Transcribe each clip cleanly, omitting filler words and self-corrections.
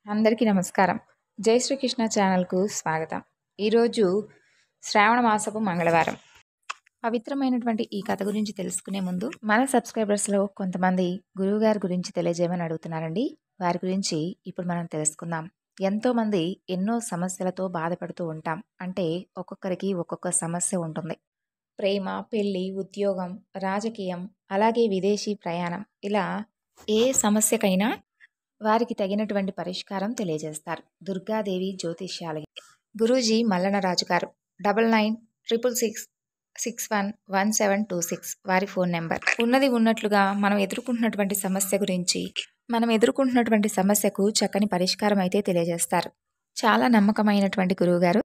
అందరికీ నమస్కారం. జై శ్రీకృష్ణ ఛానల్‌కు స్వాగతం. ఈరోజు శ్రావణ మాసపు మంగళవారం. పవిత్రమైనటువంటి ఈ కథ గురించి తెలుసుకునే ముందు మన సబ్స్క్రైబర్స్‌లో కొంతమంది గురువుగారి గురించి తెలియజేయమని అడుగుతున్నారండి. వారి గురించి ఇప్పుడు మనం తెలుసుకుందాం. ఎంతోమంది ఎన్నో సమస్యలతో బాధపడుతూ ఉంటాం. అంటే ఒక్కొక్కరికి ఒక్కొక్క సమస్య ఉంటుంది. ప్రేమ, పెళ్లి, ఉద్యోగం, రాజకీయం, అలాగే విదేశీ ప్రయాణం ఇలా ఏ సమస్యకైనా వారికి తగినటువంటి పరిష్కారం తెలియజేస్తారు. దుర్గాదేవి జ్యోతిష్యాలయం. గురూజీ మల్లనరాజు గారు 996616111726 వారి ఫోన్ నెంబర్. ఉన్నది ఉన్నట్లుగా మనం ఎదుర్కొంటున్నటువంటి సమస్యకు చక్కని పరిష్కారం అయితే తెలియజేస్తారు. చాలా నమ్మకమైనటువంటి గురువుగారు.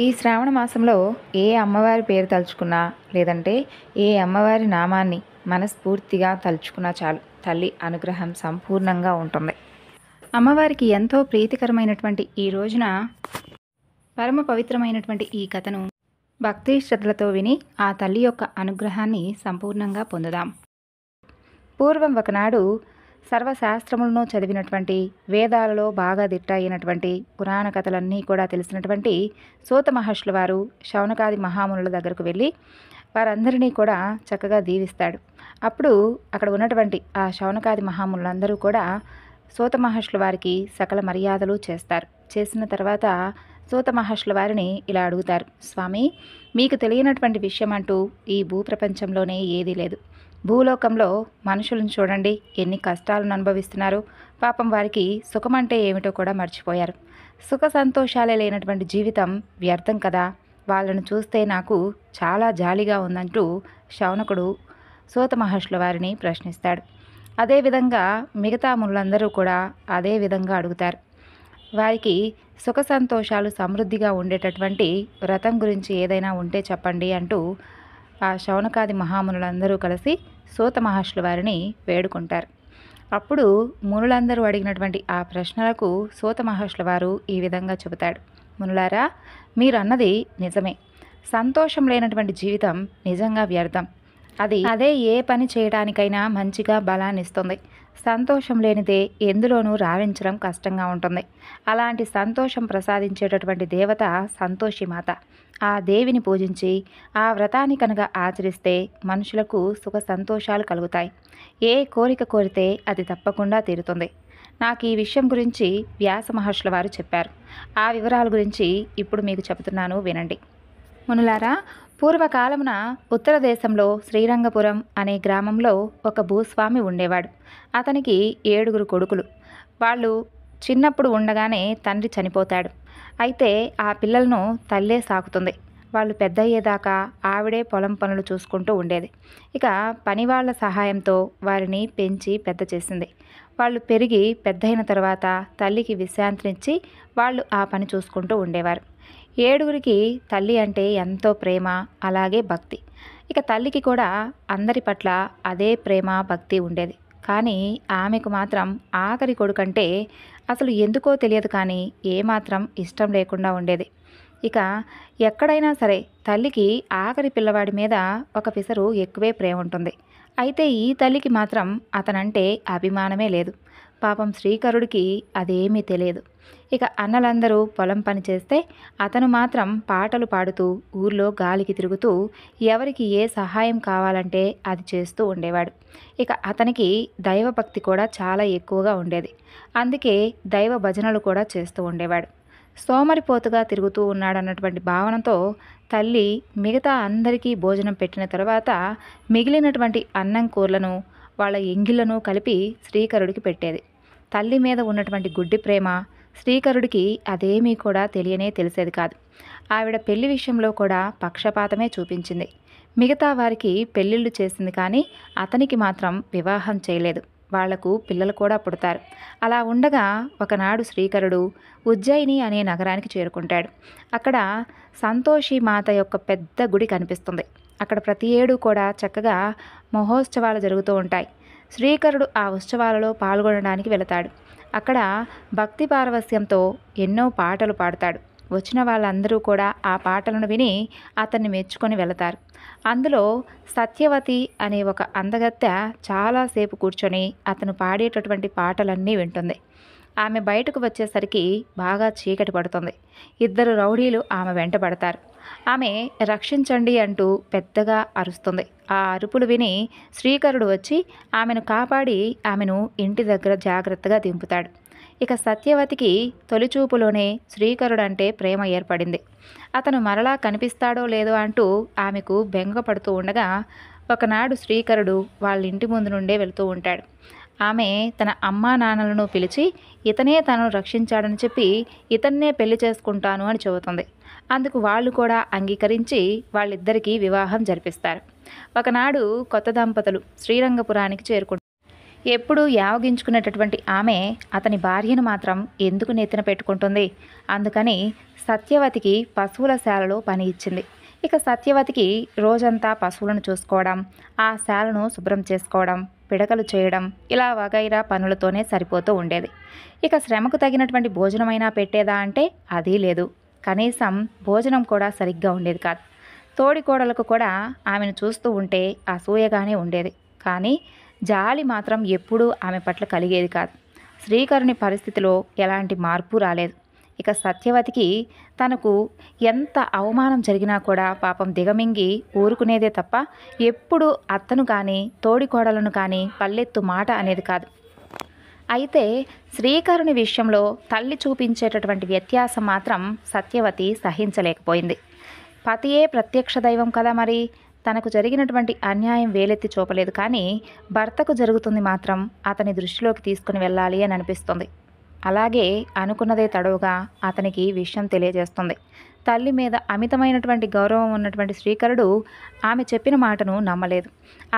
ఈ శ్రావణ మాసంలో ఏ అమ్మవారి పేరు తలుచుకున్నా లేదంటే ఏ అమ్మవారి నామాన్ని మనస్ఫూర్తిగా తలుచుకున్నా చాలు, తల్లి అనుగ్రహం సంపూర్ణంగా ఉంటుంది. అమ్మవారికి ఎంతో ప్రీతికరమైనటువంటి ఈ రోజున పరమ పవిత్రమైనటువంటి ఈ కథను భక్తి శ్రద్ధలతో విని ఆ తల్లి యొక్క అనుగ్రహాన్ని సంపూర్ణంగా పొందుదాం. పూర్వం ఒకనాడు సర్వశాస్త్రములను చదివినటువంటి, వేదాలలో బాగా దిట్ట అయినటువంటి, పురాణ కథలన్నీ కూడా తెలిసినటువంటి సూత మహర్షుల వారు శౌనకాది మహామునుల దగ్గరకు వెళ్ళి వారందరినీ కూడా చక్కగా దీవిస్తాడు. అప్పుడు అక్కడ ఉన్నటువంటి ఆ శౌనకాది మహామునులందరూ కూడా సూత మహర్షుల వారికి సకల మర్యాదలు చేస్తారు. చేసిన తర్వాత సూత మహర్షుల వారిని ఇలా అడుగుతారు, స్వామి, మీకు తెలియనటువంటి విషయం అంటూ ఈ భూప్రపంచంలోనే ఏదీ లేదు. భూలోకంలో మనుషులను చూడండి, ఎన్ని కష్టాలను అనుభవిస్తున్నారు. పాపం వారికి సుఖమంటే ఏమిటో కూడా మర్చిపోయారు. సుఖ సంతోషాలే లేనటువంటి జీవితం వ్యర్థం కదా, వాళ్ళను చూస్తే నాకు చాలా జాలిగా ఉందంటూ శౌనకుడు సూత మహర్షుల వారిని ప్రశ్నిస్తాడు. అదేవిధంగా మిగతా మునులందరూ కూడా అదే విధంగా అడుగుతారు. వారికి సుఖ సంతోషాలు సమృద్ధిగా ఉండేటటువంటి వ్రతం గురించి ఏదైనా ఉంటే చెప్పండి అంటూ ఆ శౌనకాది మహామునులందరూ కలిసి సూత మహర్షుల వారిని వేడుకుంటారు. అప్పుడు మునులందరూ అడిగినటువంటి ఆ ప్రశ్నలకు సూత మహర్షుల వారు ఈ విధంగా చెబుతాడు, మునులారా, మీరు అన్నది నిజమే. సంతోషం లేనటువంటి జీవితం నిజంగా వ్యర్థం. అదే ఏ పని చేయడానికైనా మంచిగా బలాన్ని ఇస్తుంది. సంతోషం లేనిదే ఎందులోనూ రాణించడం కష్టంగా ఉంటుంది. అలాంటి సంతోషం ప్రసాదించేటటువంటి దేవత సంతోషిమాత. ఆ దేవిని పూజించి ఆ వ్రతాన్ని కనుక ఆచరిస్తే మనుషులకు సుఖ సంతోషాలు కలుగుతాయి. ఏ కోరిక కోరితే అది తప్పకుండా తీరుతుంది. నాకు ఈ విషయం గురించి వ్యాస మహర్షుల వారు చెప్పారు. ఆ వివరాల గురించి ఇప్పుడు మీకు చెబుతున్నాను, వినండి. మునులారా, పూర్వకాలమున ఉత్తర దేశంలో శ్రీరంగపురం అనే గ్రామంలో ఒక భూస్వామి ఉండేవాడు. అతనికి 7 కొడుకులు. వాళ్ళు చిన్నప్పుడు ఉండగానే తండ్రి చనిపోతాడు. అయితే ఆ పిల్లలను తల్లే సాకుతుంది. వాళ్ళు పెద్దయ్యేదాకా ఆవిడే పొలం పనులు చూసుకుంటూ ఉండేది. ఇక పనివాళ్ల సహాయంతో వారిని పెంచి పెద్ద చేసింది. వాళ్ళు పెరిగి పెద్దయిన తర్వాత తల్లికి విశ్రాంతినిచ్చి వాళ్ళు ఆ పని చూసుకుంటూ ఉండేవారు. 7 తల్లి అంటే ఎంతో ప్రేమ, అలాగే భక్తి. ఇక తల్లికి కూడా అందరి పట్ల అదే ప్రేమ, భక్తి ఉండేది. కానీ ఆమెకు మాత్రం ఆఖరి కొడుకంటే అసలు ఎందుకో తెలియదు, కానీ ఏమాత్రం ఇష్టం లేకుండా ఉండేది. ఇక ఎక్కడైనా సరే తల్లికి ఆఖరి పిల్లవాడి మీద ఒక పిసరు ఎక్కువే ప్రేమ ఉంటుంది. అయితే ఈ తల్లికి మాత్రం అతనంటే అభిమానమే లేదు. పాపం శ్రీకరుడికి అదేమీ తెలియదు. ఇక అన్నలందరూ పొలం పని చేస్తే అతను మాత్రం పాటలు పాడుతూ ఊర్లో గాలికి తిరుగుతూ ఎవరికి ఏ సహాయం కావాలంటే అది చేస్తూ ఉండేవాడు. ఇక అతనికి దైవభక్తి కూడా చాలా ఎక్కువగా ఉండేది. అందుకే దైవ భజనలు కూడా చేస్తూ ఉండేవాడు. సోమరిపోతుగా తిరుగుతూ ఉన్నాడన్నటువంటి భావనతో తల్లి మిగతా అందరికీ భోజనం పెట్టిన తర్వాత మిగిలినటువంటి అన్నం కూరలను వాళ్ళ ఎంగిళ్లను కలిపి శ్రీకరుడికి పెట్టేది. తల్లి మీద ఉన్నటువంటి గుడ్డి ప్రేమ శ్రీకరుడికి అదేమీ కూడా తెలిసేది కాదు. ఆవిడ పెళ్లి విషయంలో కూడా పక్షపాతమే చూపించింది. మిగతా వారికి పెళ్లిళ్ళు చేసింది, కానీ అతనికి మాత్రం వివాహం చేయలేదు. వాళ్లకు పిల్లలు కూడా పుడతారు. అలా ఉండగా ఒకనాడు శ్రీకరుడు ఉజ్జయిని అనే నగరానికి చేరుకుంటాడు. అక్కడ సంతోషి మాత యొక్క పెద్ద గుడి కనిపిస్తుంది. అక్కడ ప్రతి ఏడు కూడా చక్కగా మహోత్సవాలు జరుగుతూ ఉంటాయి. శ్రీకరుడు ఆ ఉత్సవాలలో పాల్గొనడానికి వెళతాడు. అక్కడ భక్తి పారవస్యంతో ఎన్నో పాటలు పాడతాడు. వచ్చిన వాళ్ళందరూ కూడా ఆ పాటలను విని అతన్ని మెచ్చుకొని వెళతారు. అందులో సత్యవతి అనే ఒక అందగత్తె చాలాసేపు కూర్చొని అతను పాడేటటువంటి పాటలన్నీ వింటుంది. ఆమె బయటకు వచ్చేసరికి బాగా చీకటి పడుతుంది. ఇద్దరు రౌడీలు ఆమె వెంట పడతారు. ఆమె రక్షించండి అంటూ పెద్దగా అరుస్తుంది. ఆ అరుపులు విని శ్రీకరుడు వచ్చి ఆమెను కాపాడి ఆమెను ఇంటి దగ్గర జాగ్రత్తగా దింపుతాడు. ఇక సత్యవతికి తొలిచూపులోనే శ్రీకరుడంటే ప్రేమ ఏర్పడింది. అతను మరలా కనిపిస్తాడో లేదో అంటూ ఆమెకు బెంగ పడుతూ ఉండగా ఒకనాడు శ్రీకరుడు వాళ్ళ ఇంటి ముందు నుండే వెళుతూ ఉంటాడు. ఆమె తన అమ్మా నాన్నలను పిలిచి ఇతనే తనను రక్షించాడని చెప్పి ఇతన్నే పెళ్లి చేసుకుంటాను అని చెబుతుంది. అందుకు వాళ్ళు కూడా అంగీకరించి వాళ్ళిద్దరికీ వివాహం జరిపిస్తారు. ఒకనాడు కొత్త దంపతులు శ్రీరంగపురానికి చేరుకుంటారు. ఎప్పుడూ యావగించుకునేటటువంటి ఆమె అతని భార్యను మాత్రం ఎందుకు నెత్తిన పెట్టుకుంటుంది? అందుకని సత్యవతికి పశువుల శాలలో పని ఇచ్చింది. ఇక సత్యవతికి రోజంతా పశువులను చూసుకోవడం, ఆ శాలను శుభ్రం చేసుకోవడం, పిడకలు చేయడం ఇలా వగైరా పనులతోనే సరిపోతూ ఉండేది. ఇక శ్రమకు తగినటువంటి భోజనమైనా పెట్టేదా అంటే అదీ లేదు. కనీసం భోజనం కూడా సరిగ్గా ఉండేది కాదు. తోడికోడలకు కూడా ఆమెను చూస్తూ ఉంటే అసూయగానే ఉండేది. కానీ జాలి మాత్రం ఎప్పుడూ ఆమె పట్ల కలిగేది కాదు. శ్రీకరుని పరిస్థితిలో ఎలాంటి మార్పు రాలేదు. ఇక సత్యవతికి తనకు ఎంత అవమానం జరిగినా కూడా పాపం దిగమింగి ఊరుకునేదే తప్ప ఎప్పుడు అత్తను కానీ తోడికోడలను కానీ పల్లెత్తు మాట అనేది కాదు. అయితే శ్రీకరుని విషయంలో తల్లి చూపించేటటువంటి వ్యత్యాసం మాత్రం సత్యవతి సహించలేకపోయింది. పతియే ప్రత్యక్ష దైవం కదా, మరి తనకు జరిగినటువంటి అన్యాయం వేలెత్తి చూపలేదు. కానీ భర్తకు జరుగుతుంది మాత్రం అతని దృష్టిలోకి తీసుకుని వెళ్ళాలి అని అనిపిస్తుంది. అలాగే అనుకున్నదే తడవుగా అతనికి విషయం తెలియజేస్తుంది. తల్లి మీద అమితమైనటువంటి గౌరవం ఉన్నటువంటి శ్రీకరుడు ఆమె చెప్పిన మాటను నమ్మలేదు.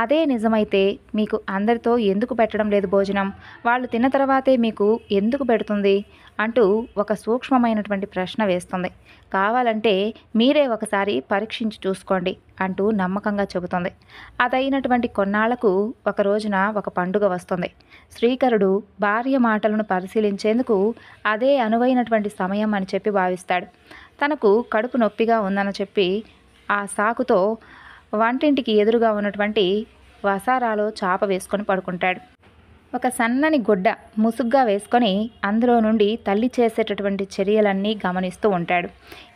అదే నిజమైతే మీకు అందరితో ఎందుకు పెట్టడం లేదు భోజనం? వాళ్ళు తిన్న తర్వాతే మీకు ఎందుకు పెడుతుంది అంటూ ఒక సూక్ష్మమైనటువంటి ప్రశ్న వేస్తుంది. కావాలంటే మీరే ఒకసారి పరీక్షించి చూసుకోండి అంటూ నమ్మకంగా చెబుతుంది. అదైనటువంటి కొన్నాళ్లకు ఒక రోజున ఒక పండుగ వస్తుంది. శ్రీకరుడు భార్య మాటలను పరిశీలించేందుకు అదే అనువైనటువంటి సమయం అని చెప్పి భావిస్తాడు. తనకు కడుపు నొప్పిగా ఉందని చెప్పి ఆ సాకుతో వంటింటికి ఎదురుగా ఉన్నటువంటి వసారాలో చాప వేసుకొని పడుకుంటాడు. ఒక సన్నని గుడ్డ ముసుగ్గా వేసుకొని అందులో నుండి తల్లి చేసేటటువంటి చర్యలన్నీ గమనిస్తూ ఉంటాడు.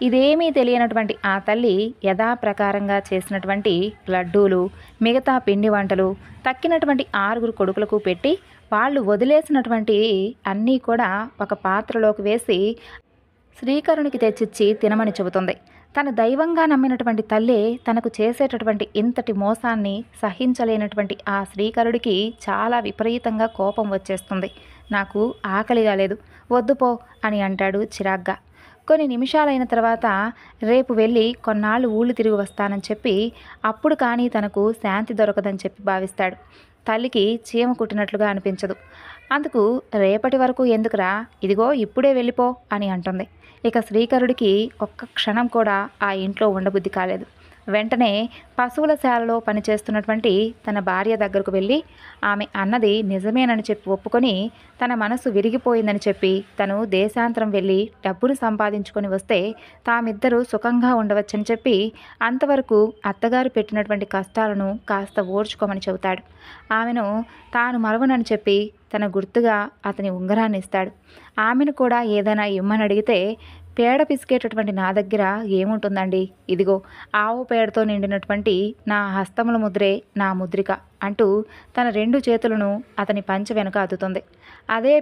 ఇదేమీ తెలియనటువంటి ఆ తల్లి యథాప్రకారంగా చేసినటువంటి లడ్డూలు, మిగతా పిండి వంటలు తక్కినటువంటి 6 కొడుకులకు పెట్టి వాళ్ళు వదిలేసినటువంటి అన్నీ కూడా ఒక పాత్రలోకి వేసి శ్రీకరునికి తెచ్చిచ్చి తినమని చెబుతుంది. తను దైవంగా నమ్మినటువంటి తల్లే తనకు చేసేటటువంటి ఇంతటి మోసాన్ని సహించలేనటువంటి ఆ శ్రీకరుడికి చాలా విపరీతంగా కోపం వచ్చేస్తుంది. నాకు ఆకలిగా లేదు, వద్దుపో అని అంటాడు చిరాగ్గా. కొన్ని నిమిషాలైన తర్వాత రేపు వెళ్ళి కొన్నాళ్ళు ఊళ్ళు తిరిగి వస్తానని చెప్పి అప్పుడు కానీ తనకు శాంతి దొరకదని చెప్పి భావిస్తాడు. తల్లికి చీమ కుట్టినట్లుగా అనిపించదు. అందుకు రేపటి వరకు ఎందుకురా, ఇదిగో ఇప్పుడే వెళ్ళిపో అని అంటుంది. ఇక శ్రీకరుడికి ఒక్క క్షణం కూడా ఆ ఇంట్లో ఉండబుద్ధి కాలేదు. వెంటనే పశువుల శాలలో పనిచేస్తున్నటువంటి తన భార్య దగ్గరకు వెళ్ళి ఆమె అన్నది నిజమేనని చెప్పి ఒప్పుకొని తన మనసు విరిగిపోయిందని చెప్పి తను దేశాంతరం వెళ్ళి డబ్బును సంపాదించుకొని వస్తే తామిద్దరూ సుఖంగా ఉండవచ్చని చెప్పి అంతవరకు అత్తగారు పెట్టినటువంటి కష్టాలను కాస్త ఓర్చుకోమని చెబుతాడు. ఆమెను తాను మరవనని చెప్పి తన గుర్తుగా అతని ఉంగరాన్ని ఇస్తాడు. ఆమెను కూడా ఏదైనా ఇమ్మని అడిగితే పేడ పిసికేటటువంటి నా దగ్గర ఏముంటుందండి, ఇదిగో ఆవు పేడతో నిండినటువంటి నా హస్తముల ముద్రే నా ముద్రిక అంటూ తన 2 చేతులను అతని పంచె వెనుక అద్దుతుంది. అదే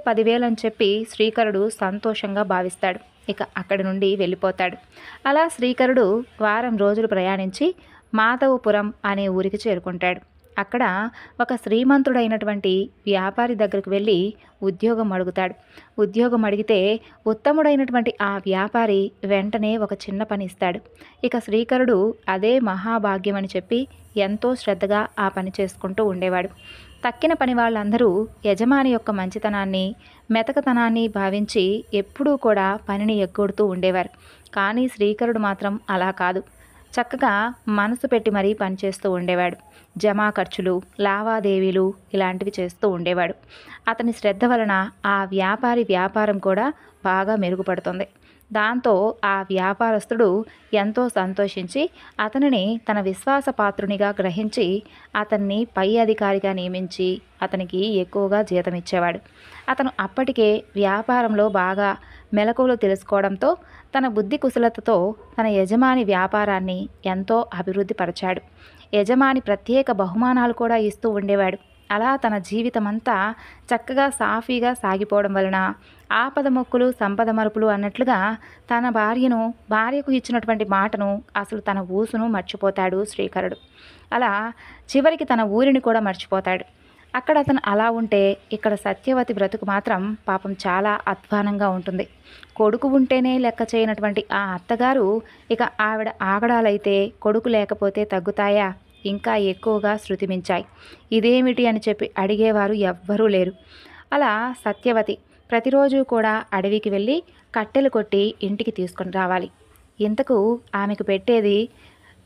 10,000 అని చెప్పి శ్రీకరుడు సంతోషంగా భావిస్తాడు. ఇక అక్కడి నుండి వెళ్ళిపోతాడు. అలా శ్రీకరుడు వారం రోజులు ప్రయాణించి మాధవపురం అనే ఊరికి చేరుకుంటాడు. అక్కడ ఒక శ్రీమంతుడైనటువంటి వ్యాపారి దగ్గరకు వెళ్ళి ఉద్యోగం అడుగుతాడు. ఉద్యోగం అడిగితే ఉత్తముడైనటువంటి ఆ వ్యాపారి వెంటనే ఒక చిన్న పని ఇస్తాడు. ఇక శ్రీకరుడు అదే మహాభాగ్యం అని చెప్పి ఎంతో శ్రద్ధగా ఆ పని చేసుకుంటూ ఉండేవాడు. తక్కిన పని వాళ్ళందరూ యజమాని యొక్క మంచితనాన్ని, మెతకతనాన్ని భావించి ఎప్పుడూ కూడా పనిని ఎగ్గొడుతూ ఉండేవారు. కానీ శ్రీకరుడు మాత్రం అలా కాదు. చక్కగా మనసు పెట్టి మరీ పనిచేస్తూ ఉండేవాడు. జమా ఖర్చులు, లావాదేవీలు ఇలాంటివి చేస్తూ ఉండేవాడు. అతని శ్రద్ధ వలన ఆ వ్యాపారి వ్యాపారం కూడా బాగా మెరుగుపడుతుంది. దాంతో ఆ వ్యాపారస్తుడు ఎంతో సంతోషించి అతనిని తన విశ్వాసపాత్రునిగా గ్రహించి అతన్ని పై అధికారిగా నియమించి అతనికి ఎక్కువగా జీతం ఇచ్చేవాడు. అతను అప్పటికే వ్యాపారంలో బాగా మెలకువలు తెలుసుకోవడంతో తన బుద్ధి కుశలతతో తన యజమాని వ్యాపారాన్ని ఎంతో అభివృద్ధి పరిచాడు. యజమాని ప్రత్యేక బహుమానాలు కూడా ఇస్తూ ఉండేవాడు. అలా తన జీవితమంతా చక్కగా సాఫీగా సాగిపోవడం వలన ఆపద మొక్కులు సంపద మరుపులు అన్నట్లుగా తన భార్యకు ఇచ్చినటువంటి మాటను అసలు తన ఊసును మర్చిపోతాడు శ్రీకరుడు. అలా చివరికి తన ఊరిని కూడా మర్చిపోతాడు. అక్కడ అతను అలా ఉంటే ఇక్కడ సత్యవతి బ్రతుకు మాత్రం పాపం చాలా అధ్వానంగా ఉంటుంది. కొడుకు ఉంటేనే లెక్క చేయనటువంటి ఆ అత్తగారు ఇక ఆవిడ ఆగడాలైతే కొడుకు లేకపోతే తగ్గుతాయా, ఇంకా ఎక్కువగా శృతిమించాయి. ఇదేమిటి అని చెప్పి అడిగేవారు ఎవ్వరూ లేరు. అలా సత్యవతి ప్రతిరోజు కూడా అడవికి వెళ్ళి కట్టెలు కొట్టి ఇంటికి తీసుకొని రావాలి. ఇంతకు ఆమెకు పెట్టేది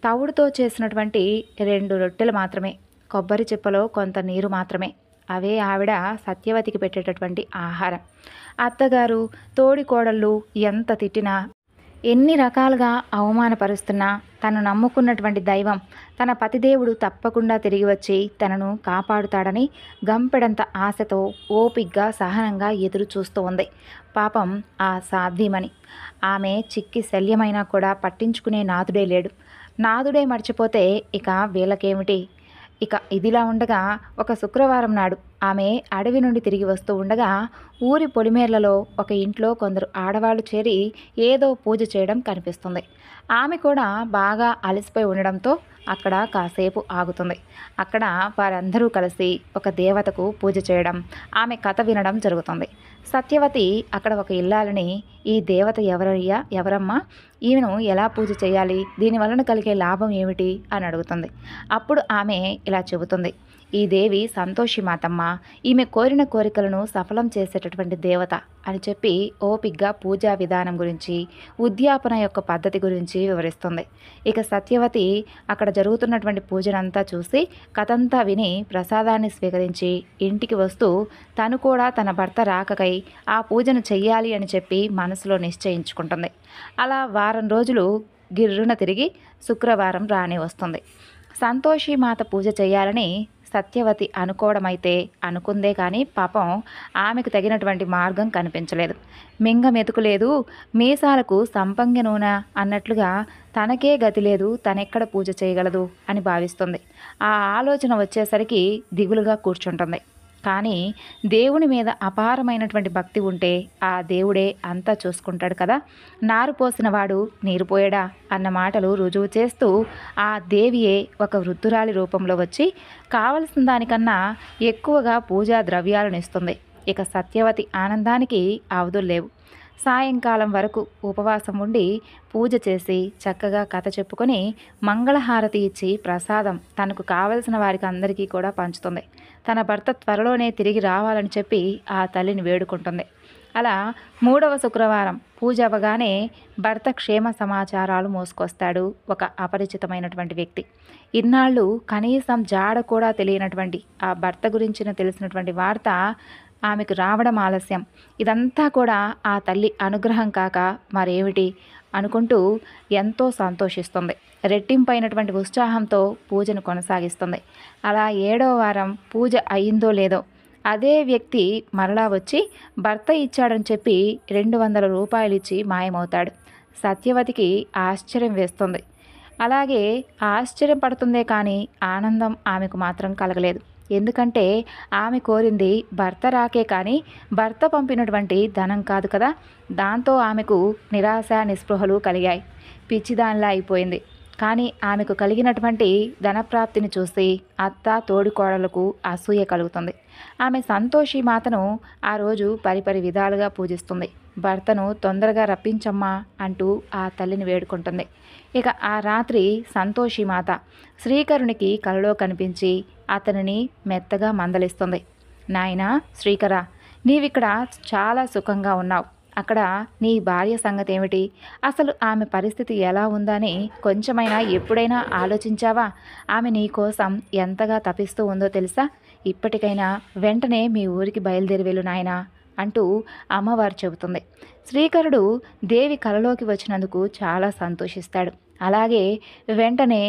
తవుడుతో చేసినటువంటి 2 రొట్టెలు మాత్రమే, కొబ్బరి చిప్పలో కొంత నీరు మాత్రమే. అవే ఆవిడ సత్యవతికి పెట్టేటటువంటి ఆహారం. అత్తగారు తోడి కోడళ్ళు ఎంత తిట్టినా ఎన్ని రకాలుగా అవమానపరుస్తున్నా తను నమ్ముకున్నటువంటి దైవం తన పతిదేవుడు తప్పకుండా తిరిగి వచ్చి తనను కాపాడుతాడని గంపెడంత ఆశతో ఓపిగ్గా సహనంగా ఎదురు చూస్తూ ఉంది పాపం ఆ సాధ్వీమణి. ఆమె చిక్కి శల్యమైనా కూడా పట్టించుకునే నాథుడే లేడు. నాథుడే మర్చిపోతే ఇక వీళ్ళకేమిటి? ఇక ఇదిలా ఉండగా ఒక శుక్రవారం నాడు ఆమె అడవి నుండి తిరిగి వస్తూ ఉండగా ఊరి పొలిమేర్లలో ఒక ఇంట్లో కొందరు ఆడవాళ్లు చేరి ఏదో పూజ చేయడం కనిపిస్తుంది. ఆమె కూడా బాగా అలసిపోయి ఉండడంతో అక్కడ కాసేపు ఆగుతుంది. అక్కడ వారందరూ కలిసి ఒక దేవతకు పూజ చేయడం, ఆమె కథ వినడం జరుగుతుంది. సత్యవతి అక్కడ ఒక ఇల్లాలని, ఈ దేవత ఎవరమ్మా, ఈమెను ఎలా పూజ చేయాలి, దీనివలన కలిగే లాభం ఏమిటి అని అడుగుతుంది. అప్పుడు ఆమె ఇలా చెబుతుంది, ఈ దేవి సంతోషి మాతమ్మ, ఈమె కోరిన కోరికలను సఫలం చేసేటటువంటి దేవత అని చెప్పి ఓపిగ్గా పూజా విధానం గురించి, ఉద్యాపన యొక్క పద్ధతి గురించి వివరిస్తుంది. ఇక సత్యవతి అక్కడ జరుగుతున్నటువంటి పూజనంతా చూసి కథంతా విని ప్రసాదాన్ని స్వీకరించి ఇంటికి వస్తూ తను కూడా తన భర్త రాకకై ఆ పూజను చెయ్యాలి అని చెప్పి మనసులో నిశ్చయించుకుంటుంది. అలా వారం రోజులు గిర్రున తిరిగి శుక్రవారం రాని వస్తుంది. సంతోషి మాత పూజ చేయాలని సత్యవతి అనుకోవడమైతే అనుకుందే కానీ పాపం ఆమెకు తగినటువంటి మార్గం కనిపించలేదు. మింగ మెతుకు లేదు, మీసాలకు సంపంగి నూనె అన్నట్లుగా తనకే గతి లేదు, తనెక్కడ పూజ చేయగలదు అని భావిస్తుంది. ఆ ఆలోచన వచ్చేసరికి దిగులుగా కూర్చుంటుంది. కానీ దేవుని మీద అపారమైనటువంటి భక్తి ఉంటే ఆ దేవుడే అంతా చూసుకుంటాడు కదా. నారు పోసినవాడు నీరు పోయడా అన్న మాటలు రుజువు చేస్తూ ఆ దేవియే ఒక వృద్ధురాలి రూపంలో వచ్చి కావలసిన దానికన్నా ఎక్కువగా పూజా ద్రవ్యాలను ఇస్తుంది. ఇక సత్యవతి ఆనందానికి అవధులు లేవు. సాయంకాలం వరకు ఉపవాసం ఉండి పూజ చేసి చక్కగా కథ చెప్పుకొని మంగళహారతి ఇచ్చి ప్రసాదం తనకు కావలసిన వారికి అందరికీ కూడా పంచుతుంది. తన భర్త త్వరలోనే తిరిగి రావాలని చెప్పి ఆ తల్లిని వేడుకుంటుంది. అలా 3వ శుక్రవారం పూజ అవ్వగానే భర్త క్షేమ సమాచారాలు మోసుకొస్తాడు ఒక అపరిచితమైనటువంటి వ్యక్తి. ఇన్నాళ్ళు కనీసం జాడ కూడా తెలియనటువంటి ఆ భర్త గురించిన తెలిసినటువంటి వార్త ఆమెకు రావడం ఆలస్యం. ఇదంతా కూడా ఆ తల్లి అనుగ్రహం కాక మరేమిటి అనుకుంటూ ఎంతో సంతోషిస్తుంది. రెట్టింపైనటువంటి ఉత్సాహంతో పూజను కొనసాగిస్తుంది. అలా 7వ వారం పూజ అయిందో లేదో అదే వ్యక్తి మరలా వచ్చి భర్త ఇచ్చాడని చెప్పి 200 రూపాయలు ఇచ్చి మాయమవుతాడు. సత్యవతికి ఆశ్చర్యం వేస్తుంది. అలాగే ఆశ్చర్యం పడుతుందే కానీ ఆనందం ఆమెకు మాత్రం కలగలేదు. ఎందుకంటే ఆమె కోరింది భర్త రాకే కానీ భర్త పంపినటువంటి ధనం కాదు కదా. దాంతో ఆమెకు నిరాశ నిస్పృహలు కలిగాయి. పిచ్చిదానిలా అయిపోయింది. కానీ ఆమెకు కలిగినటువంటి ధనప్రాప్తిని చూసి అత్త తోడికోడలకు అసూయ కలుగుతుంది. ఆమె సంతోషి మాతను ఆ రోజు పరిపరి విధాలుగా పూజిస్తుంది. భర్తను తొందరగా రప్పించమ్మా అంటూ ఆ తల్లిని వేడుకుంటుంది. ఇక ఆ రాత్రి సంతోషి మాత శ్రీకరునికి కలలో కనిపించి అతనిని మెత్తగా మందలిస్తుంది. నాయనా శ్రీకర, నీవిక్కడ చాలా సుఖంగా ఉన్నావు. అక్కడ నీ భార్య సంగతి ఏమిటి? అసలు ఆమె పరిస్థితి ఎలా ఉందని కొంచెమైనా ఎప్పుడైనా ఆలోచించావా? ఆమె నీ కోసం ఎంతగా తపిస్తూ ఉందో తెలుసా? ఇప్పటికైనా వెంటనే మీ ఊరికి బయలుదేరి వెళ్ళు నాయనా అంటూ అమ్మవారు చెబుతుంది. శ్రీకరుడు దేవి కలలోకి వచ్చినందుకు చాలా సంతోషిస్తాడు. అలాగే వెంటనే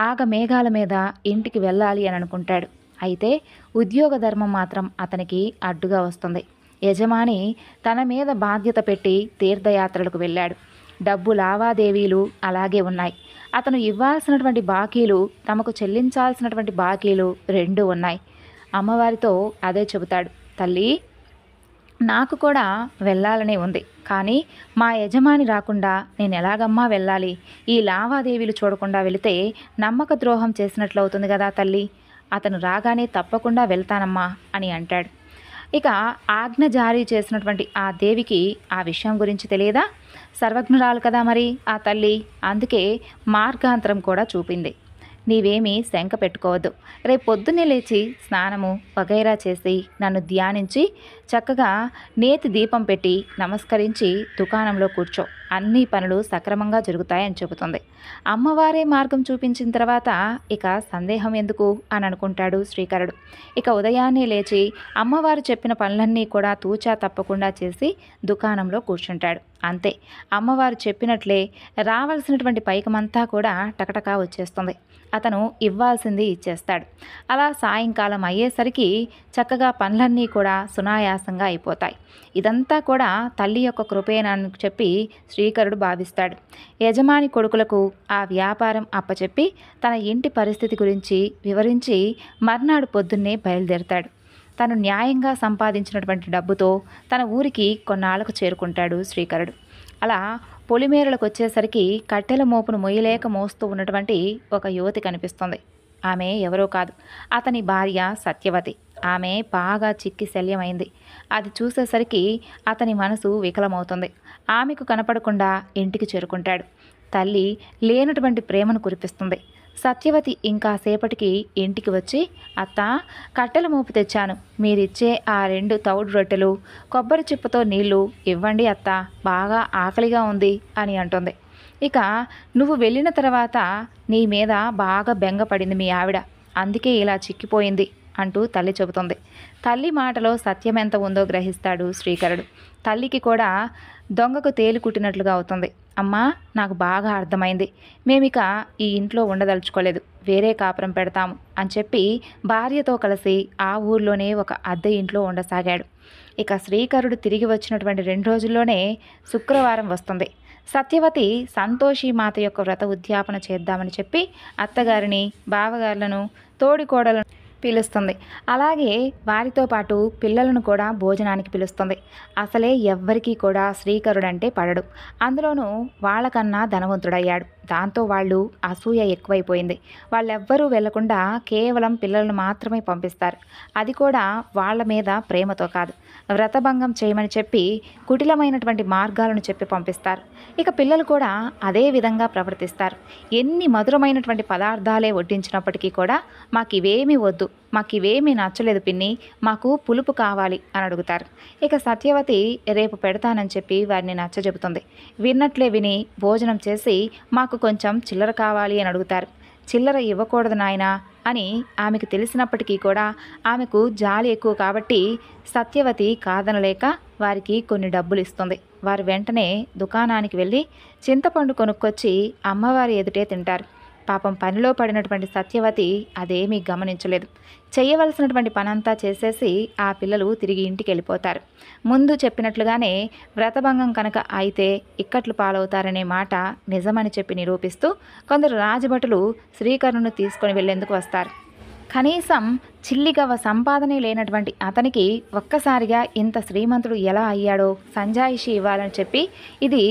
ఆగమేఘాల మీద ఇంటికి వెళ్ళాలి అని అనుకుంటాడు. అయితే ఉద్యోగ ధర్మం మాత్రం అతనికి అడ్డుగా వస్తుంది. యజమాని తన మీద బాధ్యత పెట్టి తీర్థయాత్రలకు వెళ్ళాడు. డబ్బు లావాదేవీలు అలాగే ఉన్నాయి. అతను ఇవ్వాల్సినటువంటి బాకీలు, తమకు చెల్లించాల్సినటువంటి బాకీలు 2 ఉన్నాయి. అమ్మవారితో అదే చెబుతాడు. తల్లి, నాకు కూడా వెళ్ళాలనే ఉంది, కానీ మా యజమాని రాకుండా నేను ఎలాగమ్మా వెళ్ళాలి? ఈ లావాదేవీలు చూడకుండా వెళితే నమ్మక ద్రోహం చేసినట్లు అవుతుంది కదా తల్లి. అతను రాగానే తప్పకుండా వెళ్తానమ్మా అని అంటాడు. ఇక ఆజ్ఞ జారీ చేసినటువంటి ఆ దేవికి ఆ విషయం గురించి తెలియదా? సర్వజ్ఞురాలు కదా మరి ఆ తల్లి. అందుకే మార్గాంతరం కూడా చూపింది. నీవేమీ శంక పెట్టుకోవద్దు. రేపు పొద్దున్నే లేచి స్నానము వగైరా చేసి నన్ను ధ్యానించి చక్కగా నేతి దీపం పెట్టి నమస్కరించి దుకాణంలో కూర్చో, అన్ని పనులు సక్రమంగా జరుగుతాయని చెబుతుంది. అమ్మవారే మార్గం చూపించిన తర్వాత ఇక సందేహం ఎందుకు అని అనుకుంటాడు శ్రీకరుడు. ఇక ఉదయాన్నే లేచి అమ్మవారు చెప్పిన పనులన్నీ కూడా తూచా తప్పకుండా చేసి దుకాణంలో కూర్చుంటాడు. అంతే, అమ్మవారు చెప్పినట్లే రావాల్సినటువంటి పైకమంతా కూడా టకటకా వచ్చేస్తుంది. అతను ఇవ్వాల్సింది ఇచ్చేస్తాడు. అలా సాయంకాలం అయ్యేసరికి చక్కగా పనులన్నీ కూడా సునాయాసంగా అయిపోతాయి. ఇదంతా కూడా తల్లి యొక్క కృపేనని చెప్పి శ్రీకరుడు భావిస్తాడు. యజమాని కొడుకులకు ఆ వ్యాపారం అప్పచెప్పి తన ఇంటి పరిస్థితి గురించి వివరించి మర్నాడు పొద్దున్నే బయలుదేరతాడు. తను న్యాయంగా సంపాదించినటువంటి డబ్బుతో తన ఊరికి కొన్నాళ్లకు చేరుకుంటాడు శ్రీకరుడు. అలా పొలిమేరలకు వచ్చేసరికి కట్టెల మోపును మొయ్యలేక మోస్తూ ఉన్నటువంటి ఒక యువతి కనిపిస్తుంది. ఆమె ఎవరో కాదు, అతని భార్య సత్యవతి. ఆమె బాగా చిక్కి శల్యమైంది. అది చూసేసరికి అతని మనసు వికలమవుతుంది. ఆమెకు కనపడకుండా ఇంటికి చేరుకుంటాడు. తల్లి లేనటువంటి ప్రేమను కురిపిస్తుంది. సత్యవతి ఇంకాసేపటికి ఇంటికి వచ్చి, అత్త, కట్టెల మోపు తెచ్చాను, మీరిచ్చే ఆ 2 తౌడు రొట్టెలు, కొబ్బరి చిప్పతో నీళ్లు ఇవ్వండి అత్త, బాగా ఆకలిగా ఉంది అని అంటుంది. ఇక నువ్వు వెళ్ళిన తర్వాత నీ మీద బాగా బెంగపడింది మీ ఆవిడ, అందుకే ఇలా చిక్కిపోయింది అంటూ తల్లి చెబుతుంది. తల్లి మాటలో సత్యం ఎంత ఉందో గ్రహిస్తాడు శ్రీకరుడు. తల్లికి కూడా దొంగకు తేలి కుట్టినట్లుగా అవుతుంది. అమ్మా, నాకు బాగా అర్థమైంది, మేమిక ఈ ఇంట్లో ఉండదలుచుకోలేదు, వేరే కాపురం పెడతాము అని చెప్పి భార్యతో కలిసి ఆ ఊర్లోనే ఒక అద్దె ఇంట్లో ఉండసాగాడు. ఇక శ్రీకరుడు తిరిగి వచ్చినటువంటి 2 రోజుల్లోనే శుక్రవారం వస్తుంది. సత్యవతి సంతోషి మాత యొక్క వ్రత ఉద్యాపన చేద్దామని చెప్పి అత్తగారిని, బావగారులను, తోడికోడలను పిలుస్తుంది. అలాగే వారితో పాటు పిల్లలను కూడా భోజనానికి పిలుస్తుంది. అసలే ఎవ్వరికీ కూడా శ్రీకరుడంటే పడడు. అందులోనూ వాళ్ళకన్నా ధనవంతుడయ్యాడు. దాంతో వాళ్ళు అసూయ ఎక్కువైపోయింది. వాళ్ళెవ్వరూ వెళ్లకుండా కేవలం పిల్లలను మాత్రమే పంపిస్తారు. అది కూడా వాళ్ళ మీద ప్రేమతో కాదు, వ్రతభంగం చేయమని చెప్పి కుటిలమైనటువంటి మార్గాలను చెప్పి పంపిస్తారు. ఇక పిల్లలు కూడా అదే విధంగా ప్రవర్తిస్తారు. ఎన్ని మధురమైనటువంటి పదార్థాలే వడ్డించినప్పటికీ కూడా మాకివేమీ వద్దు, మాకివేమీ నచ్చలేదు పిన్ని, మాకు పులుపు కావాలి అని అడుగుతారు. ఇక సత్యవతి రేపు పెడతానని చెప్పి వారిని నచ్చజెబుతుంది. విన్నట్లే విని భోజనం చేసి మాకు కొంచెం చిల్లర కావాలి అని అడుగుతారు. చిల్లర ఇవ్వకూడదు నాయనా అని ఆమెకు తెలిసినప్పటికీ కూడా ఆమెకు జాలి ఎక్కువ కాబట్టి సత్యవతి కాదనలేక వారికి కొన్ని డబ్బులు ఇస్తుంది. వారు వెంటనే దుకాణానికి వెళ్ళి చింతపండు కొనుక్కొచ్చి అమ్మవారి ఎదుటే తింటారు. పాపం పనిలో పడినటువంటి సత్యవతి అదేమీ గమనించలేదు. చేయవలసినటువంటి పనంతా చేసేసి ఆ పిల్లలు తిరిగి ఇంటికి వెళ్ళిపోతారు. ముందు చెప్పినట్లుగానే వ్రతభంగం కనుక అయితే ఇక్కట్లు పాలవుతారనే మాట నిజమని చెప్పి నిరూపిస్తూ కొందరు రాజభటులు శ్రీకరుణ్ణి తీసుకొని వెళ్లేందుకు వస్తారు. కనీసం చిల్లిగవ్వ సంపాదనే లేనటువంటి అతనికి ఒక్కసారిగా ఇంత శ్రీమంతుడు ఎలా అయ్యాడో సంజాయిషి ఇవ్వాలని చెప్పి ఇది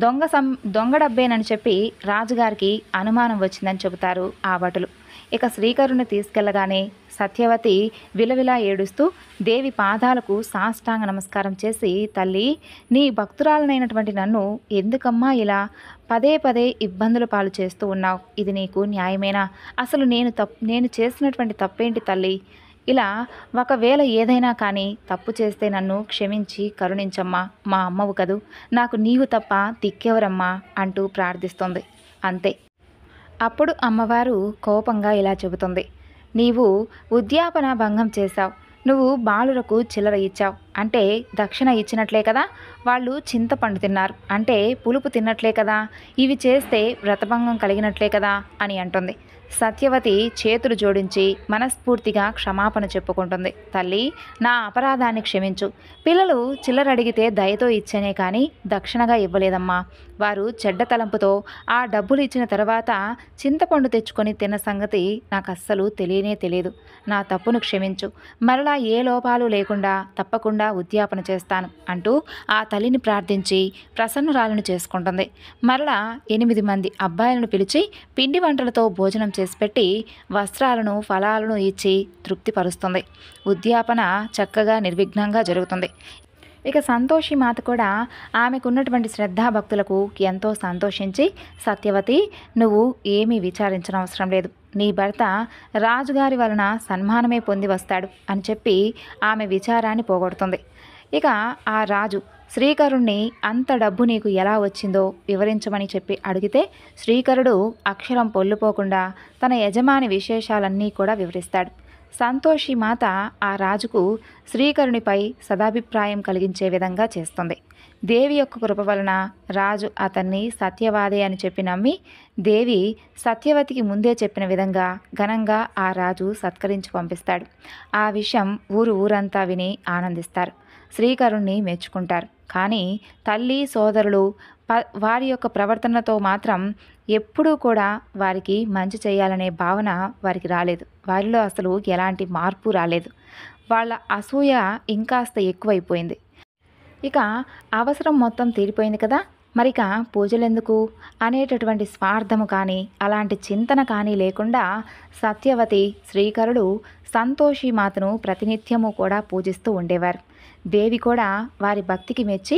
దొంగ డబ్బేనని చెప్పి రాజుగారికి అనుమానం వచ్చిందని చెబుతారు ఆ భటులు. ఇక శ్రీకరుని తీసుకెళ్లగానే సత్యవతి విలవిలా ఏడుస్తూ దేవి పాదాలకు సాష్టాంగ నమస్కారం చేసి, తల్లి, నీ భక్తురాలనైనటువంటి నన్ను ఎందుకమ్మా ఇలా పదే పదే ఇబ్బందుల పాలు చేస్తూ ఉన్నావు? ఇది నీకు న్యాయమేనా? అసలు నేను చేసినటువంటి తప్పేంటి తల్లి? ఇలా ఒకవేళ ఏదైనా కానీ తప్పు చేస్తే నన్ను క్షమించి కరుణించమ్మా, మా అమ్మవు కదూ, నాకు నీవు తప్ప దిక్కెవరమ్మా అంటూ ప్రార్థిస్తుంది. అంతే. అప్పుడు అమ్మవారు కోపంగా ఇలా చెబుతుంది, నీవు ఉద్యాపన భంగం చేశావు, నువ్వు బాలురకు చిల్లర ఇచ్చావు, అంటే దక్షిణ ఇచ్చినట్లే కదా, వాళ్ళు చింతపండు తిన్నారు అంటే పులుపు తిన్నట్లే కదా, ఇవి చేస్తే వ్రతభంగం కలిగినట్లే కదా అని అంటుంది. సత్యవతి చేతులు జోడించి మనస్ఫూర్తిగా క్షమాపణ చెప్పుకుంటుంది. తల్లి, నా అపరాధాన్ని క్షమించు. పిల్లలు చిల్లర అడిగితే దయతో ఇచ్చేనే కానీ దక్షిణగా ఇవ్వలేదమ్మా. వారు చెడ్డ తలంపుతో ఆ డబ్బులు ఇచ్చిన తర్వాత చింతపండు తెచ్చుకొని తిన్న సంగతి నాకు అస్సలు తెలియనే తెలియదు. నా తప్పును క్షమించు. మరలా ఏ లోపాలు లేకుండా తప్పకుండా ఉద్యాపన చేస్తాను అంటూ ఆ తల్లిని ప్రార్థించి ప్రసన్నురాలను చేసుకుంటుంది. మరలా 8 మంది అబ్బాయిలను పిలిచి పిండి వంటలతో భోజనం చేసి పెట్టి వస్త్రాలను ఫలాలను ఇచ్చి తృప్తిపరుస్తుంది. ఉద్యాపన చక్కగా నిర్విఘ్నంగా జరుగుతుంది. ఇక సంతోషి మాత కూడా ఆమెకున్నటువంటి శ్రద్ధాభక్తులకు ఎంతో సంతోషించి, సత్యవతి, నువ్వు ఏమీ విచారించనవసరం లేదు. నీ భర్త రాజుగారి వలన సన్మానమే పొంది వస్తాడు అని చెప్పి ఆమె విచారాన్ని పోగొడుతుంది. ఇక ఆ రాజు శ్రీకరుణ్ణి అంత డబ్బు నీకు ఎలా వచ్చిందో వివరించమని చెప్పి అడిగితే శ్రీకరుడు అక్షరం పొల్లుపోకుండా తన యజమాని విశేషాలన్నీ కూడా వివరిస్తాడు. సంతోషి మాత ఆ రాజుకు శ్రీకరునిపై సదాభిప్రాయం కలిగించే విధంగా చేస్తుంది. దేవి యొక్క కృప వలన రాజు అతన్ని సత్యవాదే అని చెప్పి నమ్మి, దేవి సత్యవతికి ముందే చెప్పిన విధంగా ఘనంగా ఆ రాజు సత్కరించి పంపిస్తాడు. ఆ విషయం ఊరంతా విని ఆనందిస్తారు. శ్రీకరుణ్ణి మెచ్చుకుంటారు. కానీ తల్లి సోదరులు వారి యొక్క ప్రవర్తనతో మాత్రం ఎప్పుడూ కూడా వారికి మంచి చేయాలనే భావన వారికి రాలేదు. వారిలో అసలు ఎలాంటి మార్పు రాలేదు. వాళ్ళ అసూయ ఇంకాస్త ఎక్కువైపోయింది. ఇక అవసరం మొత్తం తీరిపోయింది కదా, మరిక పూజలెందుకు అనేటటువంటి స్వార్థము కానీ అలాంటి చింతన కానీ లేకుండా సత్యవతి శ్రీకరుడు సంతోషి మాతను ప్రతినిత్యము కూడా పూజిస్తూ ఉండేవారు. దేవి కూడా వారి భక్తికి మెచ్చి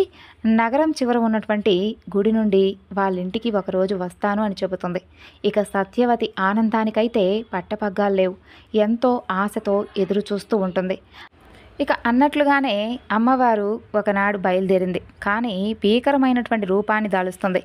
నగరం చివర ఉన్నటువంటి గుడి నుండి వాళ్ళింటికి ఒకరోజు వస్తాను అని చెబుతుంది. ఇక సత్యవతి ఆనందానికైతే పట్టపగ్గాలు లేవు. ఎంతో ఆశతో ఎదురు చూస్తూ ఉంటుంది. ఇక అన్నట్లుగానే అమ్మవారు ఒకనాడు బయలుదేరింది. కానీ భీకరమైనటువంటి రూపాన్ని దాలుస్తుంది.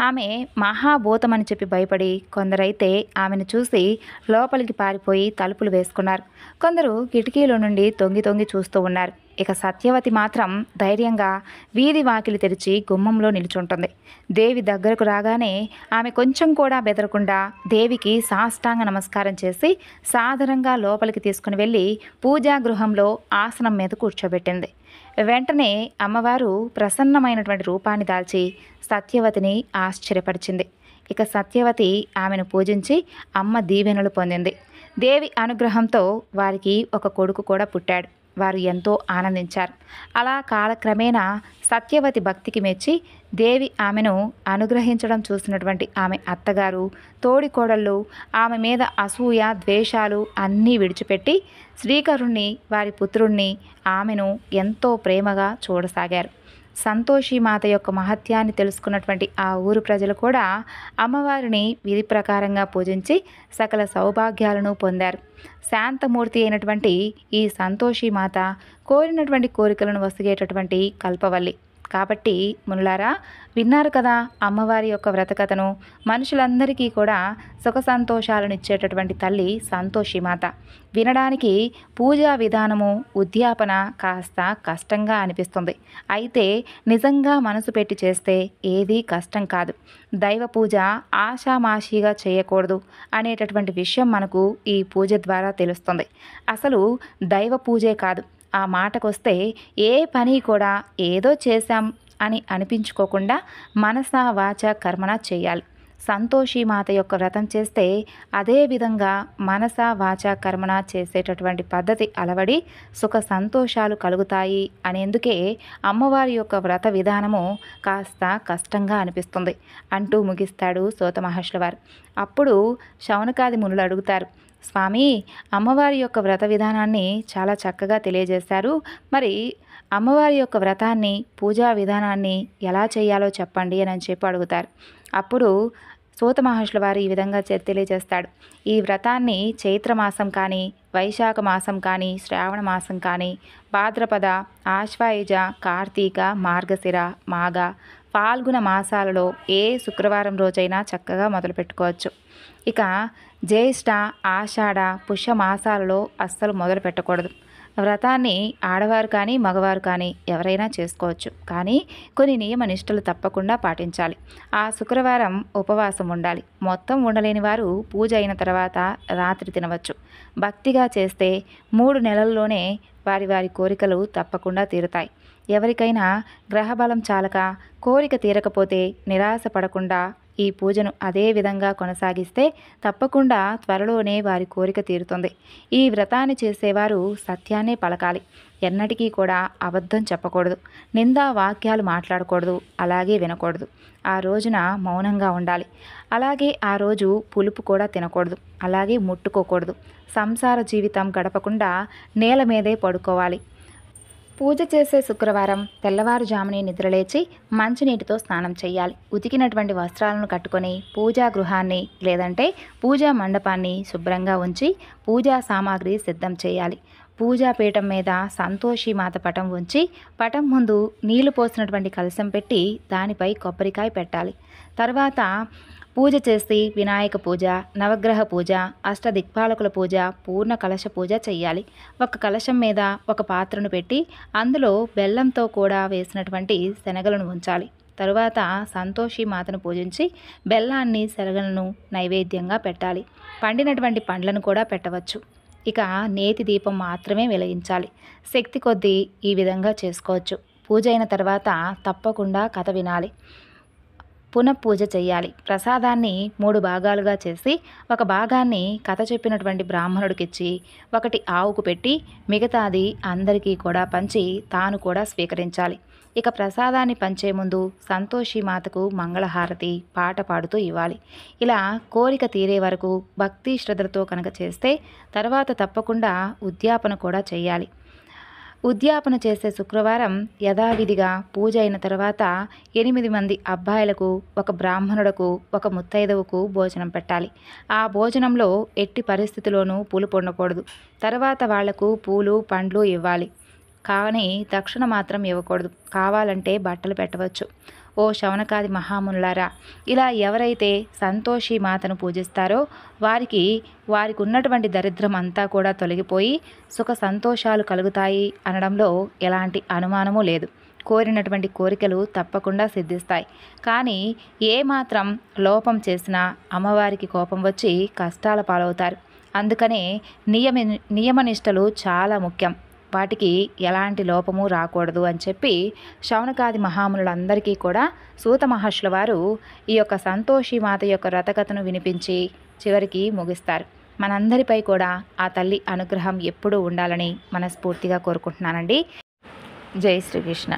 ఆమె మహాభూతమని చెప్పి భయపడి కొందరైతే ఆమెను చూసి లోపలికి పారిపోయి తలుపులు వేసుకున్నారు. కొందరు కిటికీలో నుండి తొంగి తొంగి చూస్తూ ఉన్నారు. ఇక సత్యవతి మాత్రం ధైర్యంగా వీధి వాకిలి తెరిచి గుమ్మంలో నిలుచుంటుంది. దేవి దగ్గరకు రాగానే ఆమె కొంచెం కూడా బెదరకుండా దేవికి సాష్టాంగ నమస్కారం చేసి సాదరంగా లోపలికి తీసుకుని వెళ్ళి పూజాగృహంలో ఆసనం మీద కూర్చోబెట్టింది. వెంటనే అమ్మవారు ప్రసన్నమైనటువంటి రూపాన్ని దాల్చి సత్యవతిని ఆశ్చర్యపరిచింది. ఇక సత్యవతి ఆమెను పూజించి అమ్మ దీవెనలు పొందింది. దేవి అనుగ్రహంతో వారికి ఒక కొడుకు కూడా పుట్టాడు. వారు ఎంతో ఆనందించారు. అలా కాలక్రమేణా సత్యవతి భక్తికి మెచ్చి దేవి ఆమెను అనుగ్రహించడం చూసినటువంటి ఆమె అత్తగారు, తోడికోడళ్ళు ఆమె మీద అసూయ ద్వేషాలు అన్నీ విడిచిపెట్టి శ్రీకరుణ్ణి, వారి పుత్రుణ్ణి, ఆమెను ఎంతో ప్రేమగా చూడసాగారు. సంతోషి మాత యొక్క మహత్యాన్ని తెలుసుకున్నటువంటి ఆ ఊరు ప్రజలు కూడా అమ్మవారిని విధి ప్రకారంగా పూజించి సకల సౌభాగ్యాలను పొందారు. శాంతమూర్తి అయినటువంటి ఈ సంతోషి మాత కోరినటువంటి కోరికలను వసిగేటటువంటి కల్పవల్లి. కాబట్టి మునులారా, విన్నారు కదా అమ్మవారి యొక్క వ్రతకథను. మనుషులందరికీ కూడా సుఖ సంతోషాలను ఇచ్చేటటువంటి తల్లి సంతోషి మాత. వినడానికి పూజా విధానము, ఉద్యాపన కాస్త కష్టంగా అనిపిస్తుంది. అయితే నిజంగా మనసు పెట్టి చేస్తే ఏదీ కష్టం కాదు. దైవ పూజ ఆషామాషిగా చేయకూడదు అనేటటువంటి విషయం మనకు ఈ పూజ ద్వారా తెలుస్తుంది. అసలు దైవ పూజే కాదు, ఆ మాటకొస్తే ఏ పని కూడా ఏదో చేశాం అని అనిపించుకోకుండా మనస వాచ కర్మణ చేయాలి. సంతోషి మాత యొక్క వ్రతం చేస్తే అదే విధంగా మనస వాచ కర్మణ చేసేటటువంటి పద్ధతి అలవడి సుఖ సంతోషాలు కలుగుతాయి అనేందుకే అమ్మవారి యొక్క వ్రత విధానము కాస్త కష్టంగా అనిపిస్తుంది అంటూ ముగిస్తాడు సూత మహర్షుల వారు. అప్పుడు శౌనకాది మునులు అడుగుతారు, స్వామి, అమ్మవారి యొక్క వ్రత విధానాన్ని చాలా చక్కగా తెలియజేశారు. మరి అమ్మవారి యొక్క వ్రతాన్ని, పూజా విధానాన్ని ఎలా చేయాలో చెప్పండి అని చెప్పి అడుగుతారు. అప్పుడు సూత మహర్షుల వారు ఈ విధంగా తెలియజేస్తాడు. ఈ వ్రతాన్ని చైత్రమాసం కానీ, వైశాఖ మాసం కానీ, శ్రావణ మాసం కానీ, భాద్రపద, ఆశ్వాయుజ, కార్తీక, మార్గశిర, మాఘ, ఫాల్గుణ మాసాలలో ఏ శుక్రవారం రోజైనా చక్కగా మొదలుపెట్టుకోవచ్చు. ఇక జ్యేష్ఠ, ఆషాఢ, పుష్య మాసాలలో అస్సలు మొదలు పెట్టకూడదు. వ్రతాన్ని ఆడవారు కానీ మగవారు కానీ ఎవరైనా చేసుకోవచ్చు, కానీ కొన్ని నియమ నిష్టలు తప్పకుండా పాటించాలి. ఆ శుక్రవారం ఉపవాసం ఉండాలి. మొత్తం ఉండలేని వారు పూజ అయిన తర్వాత రాత్రి తినవచ్చు. భక్తిగా చేస్తే 3 నెలల్లోనే వారి వారి కోరికలు తప్పకుండా తీరుతాయి. ఎవరికైనా గ్రహబలం చాలక కోరిక తీరకపోతే నిరాశ పడకుండా ఈ పూజను అదే విధంగా కొనసాగిస్తే తప్పకుండా త్వరలోనే వారి కోరిక తీరుతుంది. ఈ వ్రతాన్ని చేసేవారు సత్యాన్నే పలకాలి. ఎన్నటికీ కూడా అబద్ధం చెప్పకూడదు. నిందా వాక్యాలు మాట్లాడకూడదు, అలాగే వినకూడదు. ఆ రోజున మౌనంగా ఉండాలి. అలాగే ఆ రోజు పులుపు కూడా తినకూడదు, అలాగే ముట్టుకోకూడదు. సంసార జీవితం గడపకుండా నేల మీదే పడుకోవాలి. పూజ చేసే శుక్రవారం తెల్లవారుజామునే నిద్రలేచి మంచినీటితో స్నానం చేయాలి. ఉతికినటువంటి వస్త్రాలను కట్టుకొని పూజా గృహాన్ని లేదంటే పూజా మండపాన్ని శుభ్రంగా ఉంచి పూజా సామాగ్రి సిద్ధం చేయాలి. పూజా పీఠం మీద సంతోషి మాత పటం ఉంచి పటం ముందు నీళ్లు పోసినటువంటి కలశం పెట్టి దానిపై కొబ్బరికాయ పెట్టాలి. తర్వాత పూజ చేసి వినాయక పూజ, నవగ్రహ పూజ, అష్టదిక్పాలకుల పూజ, పూర్ణ కలశ పూజ చెయ్యాలి. ఒక కలశం మీద ఒక పాత్రను పెట్టి అందులో బెల్లంతో కూడా వేసినటువంటి శనగలను ఉంచాలి. తరువాత సంతోషి మాతను పూజించి బెల్లాన్ని శనగలను నైవేద్యంగా పెట్టాలి. పండినటువంటి పండ్లను కూడా పెట్టవచ్చు. ఇక నేతి దీపం మాత్రమే వెలిగించాలి. శక్తి కొద్దీ ఈ విధంగా చేసుకోవచ్చు. పూజ అయిన తర్వాత తప్పకుండా కథ వినాలి. పునఃపూజ చేయాలి. ప్రసాదాన్ని 3 భాగాలుగా చేసి ఒక భాగాన్ని కథ చెప్పినటువంటి బ్రాహ్మణుడికిచ్చి ఒకటి ఆవుకు పెట్టి మిగతాది అందరికీ కూడా పంచి తాను కూడా స్వీకరించాలి. ఇక ప్రసాదాన్ని పంచే ముందు సంతోషి మాతకు మంగళహారతి పాట పాడుతూ ఇవ్వాలి. ఇలా కోరిక తీరే వరకు భక్తి శ్రద్ధలతో కనుక చేస్తే తర్వాత తప్పకుండా ఉద్యాపన కూడా చేయాలి. ఉద్యాపన చేసే శుక్రవారం యథావిధిగా పూజ అయిన తర్వాత 8 మంది అబ్బాయిలకు, ఒక బ్రాహ్మణుడకు, ఒక ముత్తైదవుకు భోజనం పెట్టాలి. ఆ భోజనంలో ఎట్టి పరిస్థితిలోనూ పులుపు ఉండకూడదు. తర్వాత వాళ్లకు పూలు పండ్లు ఇవ్వాలి, కానీ దక్షిణ మాత్రం ఇవ్వకూడదు. కావాలంటే బట్టలు పెట్టవచ్చు. ఓ శౌనకాది మహామునులారా, ఇలా ఎవరైతే సంతోషి మాతను పూజిస్తారో వారికి ఉన్నటువంటి దరిద్రం అంతా కూడా తొలగిపోయి సుఖ సంతోషాలు కలుగుతాయి అనడంలో ఎలాంటి అనుమానము లేదు. కోరినటువంటి కోరికలు తప్పకుండా సిద్ధిస్తాయి. కానీ ఏమాత్రం లోపం చేసినా అమ్మవారికి కోపం వచ్చి కష్టాల పాలవుతారు. అందుకనే నియమనిష్టలు చాలా ముఖ్యం. వాటికి ఎలాంటి లోపము రాకూడదు అని చెప్పి శౌనకాది మహామునులందరికీ కూడా సూత మహర్షుల వారు ఈ యొక్క సంతోషి మాత యొక్క వ్రతకథను వినిపించి చివరికి ముగిస్తారు. మనందరిపై కూడా ఆ తల్లి అనుగ్రహం ఎప్పుడూ ఉండాలని మనస్ఫూర్తిగా కోరుకుంటున్నానండి. జై శ్రీకృష్ణ.